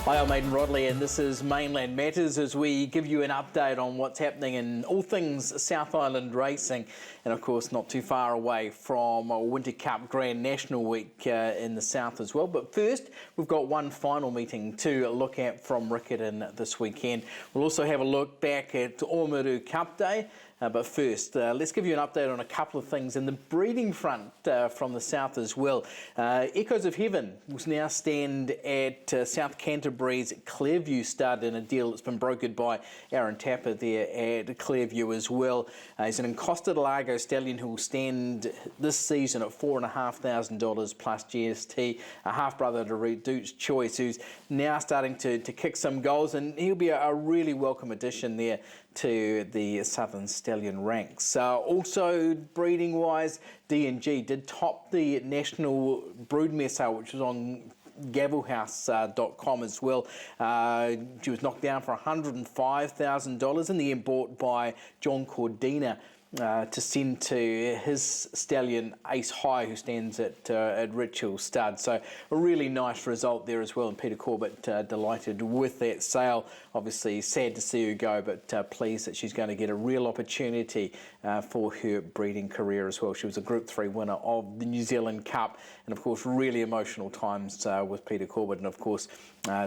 Hi, I'm Aidan Rodley and this is Mainland Matters as we give you an update on what's happening in all things South Island racing, and of course not too far away from Winter Cup Grand National Week in the south as well. But first, we've got one final meeting to look at from Riccarton this weekend. We'll also have a look back at Omaru Cup Day. But first, let's give you an update on a couple of things in the breeding front from the south as well. Echoes of Heaven will now stand at South Canterbury's Clearview stud in a deal that's been brokered by Aaron Tapper there at Clearview as well. He's an Encosta de Largo stallion who will stand this season at $4,500 plus GST, a half-brother to Reduce's Choice, who's now starting to kick some goals, and he'll be a really welcome addition there to the Southern Stallion ranks. Also, breeding-wise, D&G did top the National Broodmare sale, which was on gavelhouse.com as well. She was knocked down for $105,000 in the end, bought by John Cordina to send to his stallion Ace High, who stands at Rich Hill Stud. So a really nice result there as well, and Peter Corbett delighted with that sale. Obviously sad to see her go, but pleased that she's going to get a real opportunity for her breeding career as well. She was a Group 3 winner of the New Zealand Cup, and of course really emotional times with Peter Corbett, and of course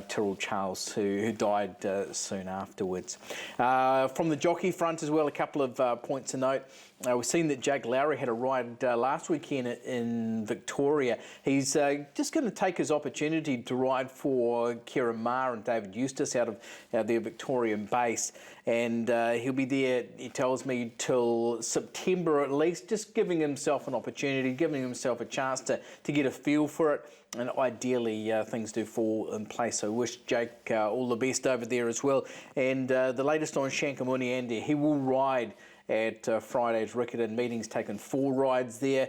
Tyrrell Charles, who died soon afterwards. From the jockey front as well, a couple of points to note. We've seen that Jake Lowry had a ride last weekend in Victoria. He's just going to take his opportunity to ride for Kieran Maher and David Eustace out of their Victorian base. And he'll be there, he tells me, till September at least, just giving himself an opportunity, giving himself a chance to get a feel for it. And ideally, things do fall in place. So wish Jake all the best over there as well. And the latest on Shankamuni Andy, he will ride at Friday's Riccarton meetings, taken 4 rides there.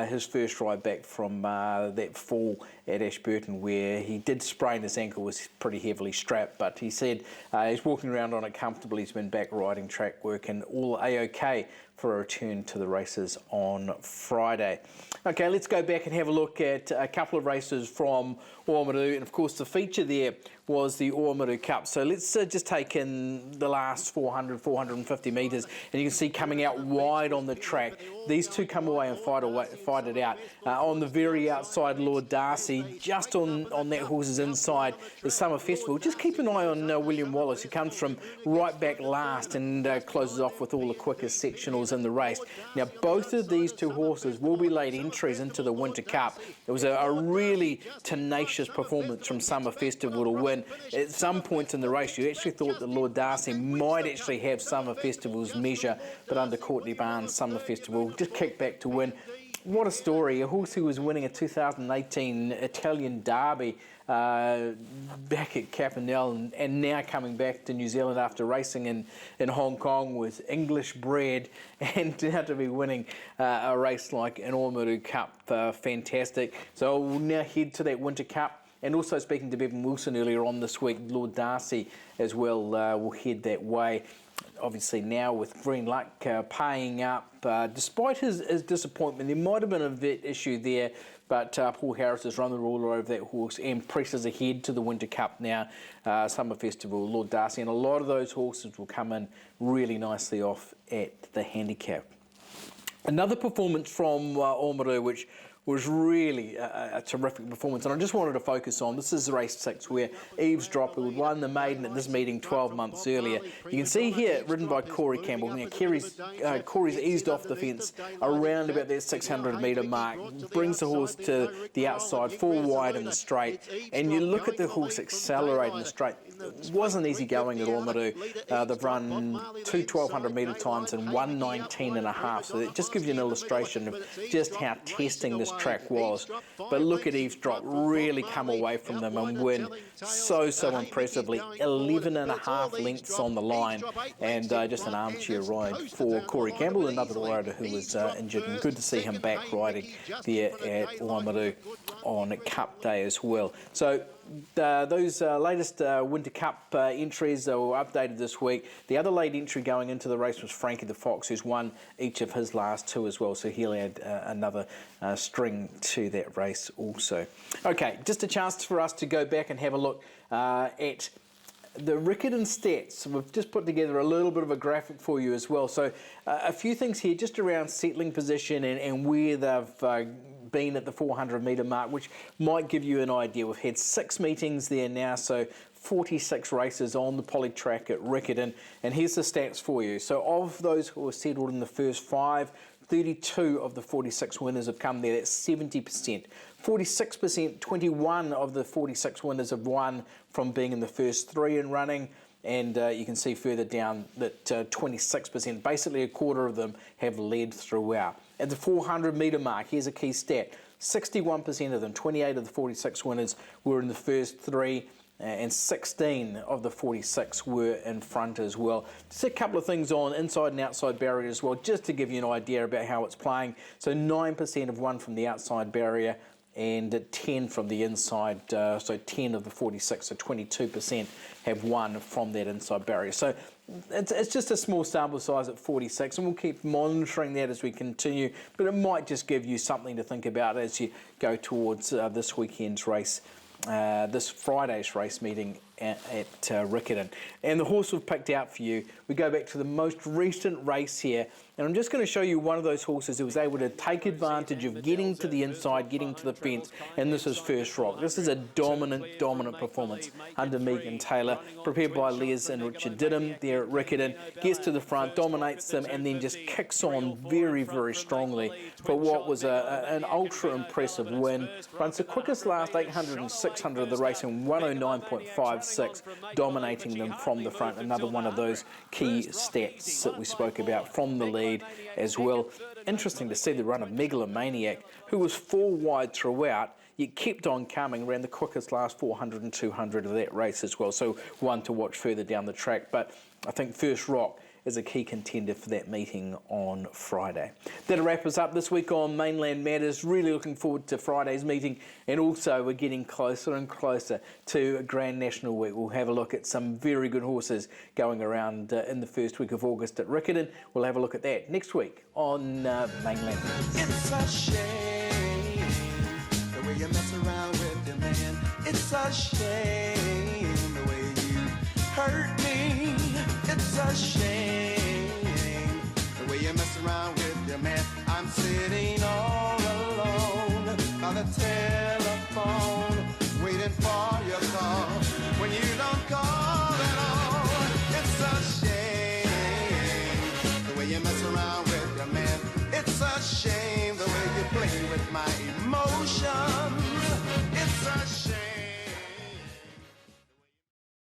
His first ride back from that fall at Ashburton, where he did sprain his ankle, was pretty heavily strapped, but he said he's walking around on it comfortably. He's been back riding track work and all A-OK for a return to the races on Friday. Okay, let's go back and have a look at a couple of races from Omaru, and of course the feature there was the Omaru Cup. So let's just take in the last 450 metres, and you can see coming out wide on the track, these two come away and fight it out. On the very outside, Lord Darcy, just on that horse's inside, the Summer Festival. Just keep an eye on William Wallace, who comes from right back last and closes off with all the quickest sectionals in the race. Now, both of these two horses will be late entries into the Winter Cup. It was a really tenacious performance from Summer Festival to win. At some points in the race, you actually thought that Lord Darcy might actually have Summer Festival's measure, but under Courtney Barnes, Summer Festival just kicked back to win. What a story. A horse who was winning a 2018 Italian Derby back at Capinel and now coming back to New Zealand after racing in Hong Kong, was English bred, and now to be winning a race like an Omaru Cup. Fantastic. So we'll now head to that Winter Cup. And also speaking to Bevan Wilson earlier on this week, Lord Darcy as well will head that way. Obviously now with Green Luck paying up, despite his disappointment, there might have been a vet issue there, but Paul Harris has run the ruler over that horse and presses ahead to the Winter Cup now. Summer Festival, Lord Darcy, and a lot of those horses will come in really nicely off at the handicap. Another performance from Omaru, which was really a terrific performance, and I just wanted to focus on, this is race 6, where Eavesdropping won the maiden at this meeting 12 months earlier. You can see here, ridden by Corey Campbell. Now, Corey's eased off the fence around about that 600 metre mark, brings the horse to the outside, 4 wide in the straight, and you look at the horse accelerate in the straight. It wasn't easy going at Omaru. They've run 2 1200 metre times and 1:19.5, so that just gives you an illustration of just how testing this track was. But look at Eavesdrop really come away from them and win so impressively. 11.5 lengths on the line, and just an armchair ride for Corey Campbell, another rider who was injured, and good to see him back riding there at Oamaru on Cup Day as well. So those latest Winter Cup entries were updated this week. The other late entry going into the race was Frankie the Fox, who's won each of his last two as well, so he'll add another string to that race also. Okay, just a chance for us to go back and have a look at the Riccarton stats. We've just put together a little bit of a graphic for you as well. So a few things here just around settling position and where they've been at the 400 metre mark, which might give you an idea. We've had 6 meetings there now, so 46 races on the poly track at Riccarton, and here's the stats for you. So of those who were settled in the first 5, 32 of the 46 winners have come there. That's 70%. 46%, 21 of the 46 winners have won from being in the first 3 in running, and you can see further down that 26%, basically a quarter of them, have led throughout. At the 400 metre mark, here's a key stat. 61% of them, 28 of the 46 winners, were in the first 3, and 16 of the 46 were in front as well. Just a couple of things on inside and outside barrier as well, just to give you an idea about how it's playing. So 9% have won from the outside barrier and 10 from the inside, so 10 of the 46, so 22% have won from that inside barrier. So it's just a small sample size at 46, and we'll keep monitoring that as we continue, but it might just give you something to think about as you go towards this weekend's race, this Friday's race meeting at Riccarton. And the horse we've picked out for you, we go back to the most recent race here, and I'm just going to show you one of those horses who was able to take advantage of getting to the inside, getting to the fence, and this is First Rock. This is a dominant performance under Megan Taylor, prepared by Les and Richard Didham there at Riccarton, gets to the front, dominates them, and then just kicks on very, very strongly for what was an ultra impressive win. Runs the quickest last 800 and 600 of the race in 109.56, dominating them from the front. Another one of those key stats that we spoke about from the lead as well. Interesting to see the run of Megalomaniac, who was 4 wide throughout, yet kept on coming, ran the quickest last 400 and 200 of that race as well. So one to watch further down the track. But I think First Rock is a key contender for that meeting on Friday. That'll wrap us up this week on Mainland Matters. Really looking forward to Friday's meeting, and also we're getting closer and closer to Grand National Week. We'll have a look at some very good horses going around in the first week of August at Riccarton. We'll have a look at that next week on Mainland Matters. It's a shame the way you mess around with your man. It's a shame the way you hurt me. It's a shame the way you mess around with your man. I'm sitting all alone by the telephone, waiting for your